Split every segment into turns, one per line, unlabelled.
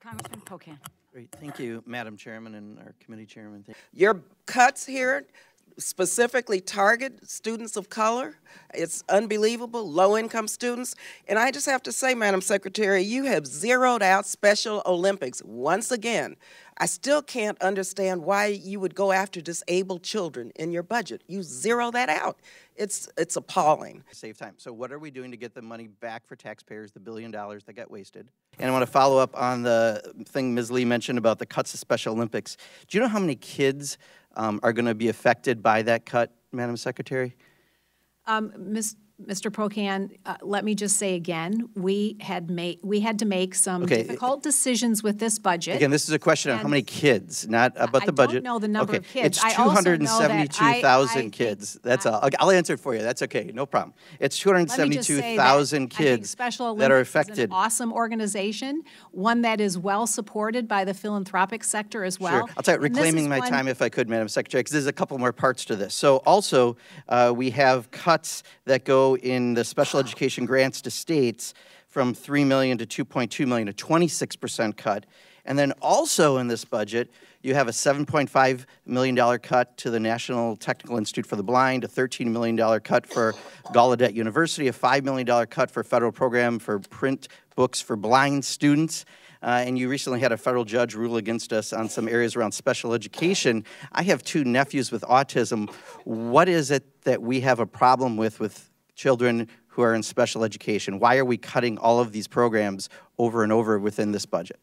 Congressman Pocan.
Great, thank you, Madam Chairman and our committee chairman.
Your cuts here specifically target students of color. It's unbelievable, low-income students. And I just have to say, Madam Secretary, you have zeroed out Special Olympics once again. I still can't understand why you would go after disabled children in your budget. You zero that out. It's appalling.
Save time. So what are we doing to get the money back for taxpayers, the $1 billion that got wasted? And I want to follow up on the thing Ms. Lee mentioned about the cuts to Special Olympics. Do you know how many kids are going to be affected by that cut, Madam Secretary?
Mr. Pocan, let me just say again, we had to make some difficult decisions with this budget.
Again, this is a question on how many kids, not about the budget.
I don't know the number of kids.
It's 272,000 kids. That's all. I'll answer it for you. That's okay. No problem. It's 272,000 kids that are affected.
Is an awesome organization, one that is well supported by the philanthropic sector as well.
Sure. I'll tell you, reclaiming my time if I could, Madam Secretary, because there's a couple more parts to this. So also, we have cuts that go in the special education grants to states from $3 million to $2.2 million, a 26% cut. And then also in this budget, you have a $7.5 million cut to the National Technical Institute for the Blind, a $13 million cut for Gallaudet University, a $5 million cut for federal program for print books for blind students. And you recently had a federal judge rule against us on some areas around special education. I have two nephews with autism. What is it that we have a problem with children who are in special education? Why are we cutting all of these programs over and over within this budget?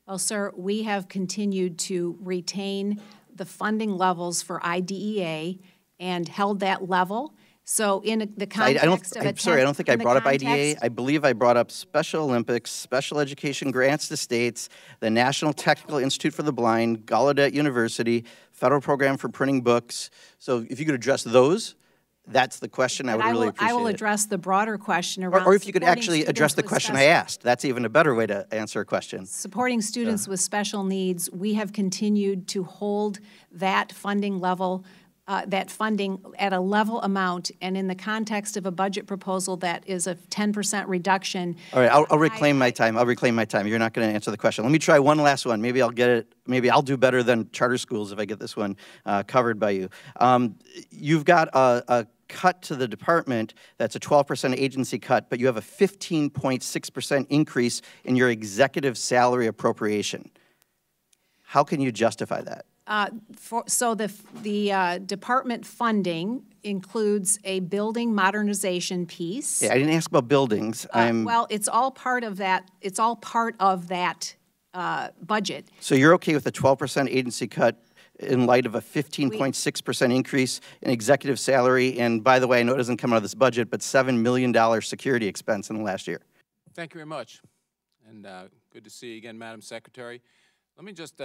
Well, sir, we have continued to retain the funding levels for IDEA and held that level. So in the context of
I'm sorry, I don't think I brought up IDEA. I believe I brought up Special Olympics, special education grants to states, the National Technical Institute for the Blind, Gallaudet University, federal program for printing books. So if you could address those, that's the question. I would really appreciate it.
I will address the broader question around
or if you could actually address the question I asked. That's even a better way to answer a question.
Supporting students with special needs, we have continued to hold that funding level, that funding at a level amount, and in the context of a budget proposal that is a 10% reduction.
All right, I'll reclaim my time. I'll reclaim my time. You're not going to answer the question. Let me try one last one. Maybe I'll get it. Maybe I'll do better than charter schools if I get this one covered by you. You've got a cut to the department that's a 12% agency cut, but you have a 15.6% increase in your executive salary appropriation. How can you justify that?
So the department funding includes a building modernization piece.
Yeah, I didn't ask about buildings.
Well, it's all part of that. It's all part of that budget.
So you're okay with a 12% agency cut in light of a 15.6% increase in executive salary, and by the way, I know it doesn't come out of this budget, but $7 million security expense in the last year.
Thank you very much, and good to see you again, Madam Secretary. Let me just